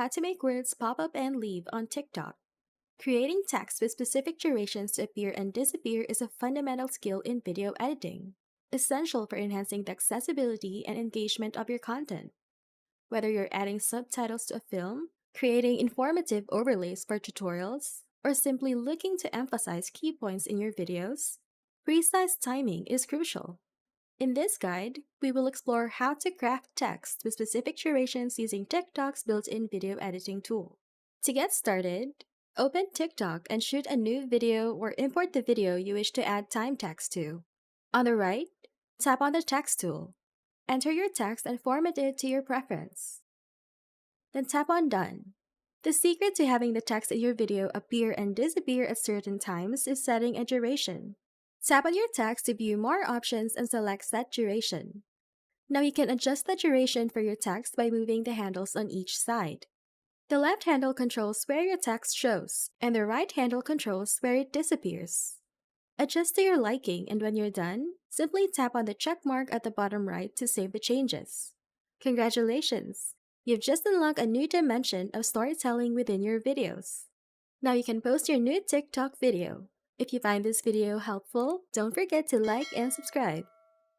how to make words pop up and leave on TikTok. Creating text with specific durations to appear and disappear is a fundamental skill in video editing, essential for enhancing the accessibility and engagement of your content. Whether you're adding subtitles to a film, creating informative overlays for tutorials, or simply looking to emphasize key points in your videos, precise timing is crucial. In this guide, we will explore how to craft text with specific durations using TikTok's built-in video editing tool. To get started, open TikTok and shoot a new video or import the video you wish to add time text to. On the right, tap on the text tool. Enter your text and format it to your preference. Then tap on Done. The secret to having the text in your video appear and disappear at certain times is setting a duration. Tap on your text to view more options and select Set Duration. Now you can adjust the duration for your text by moving the handles on each side. The left handle controls where your text shows, and the right handle controls where it disappears. Adjust to your liking, and when you're done, simply tap on the check mark at the bottom right to save the changes. Congratulations! You've just unlocked a new dimension of storytelling within your videos. Now you can post your new TikTok video. If you find this video helpful, don't forget to like and subscribe.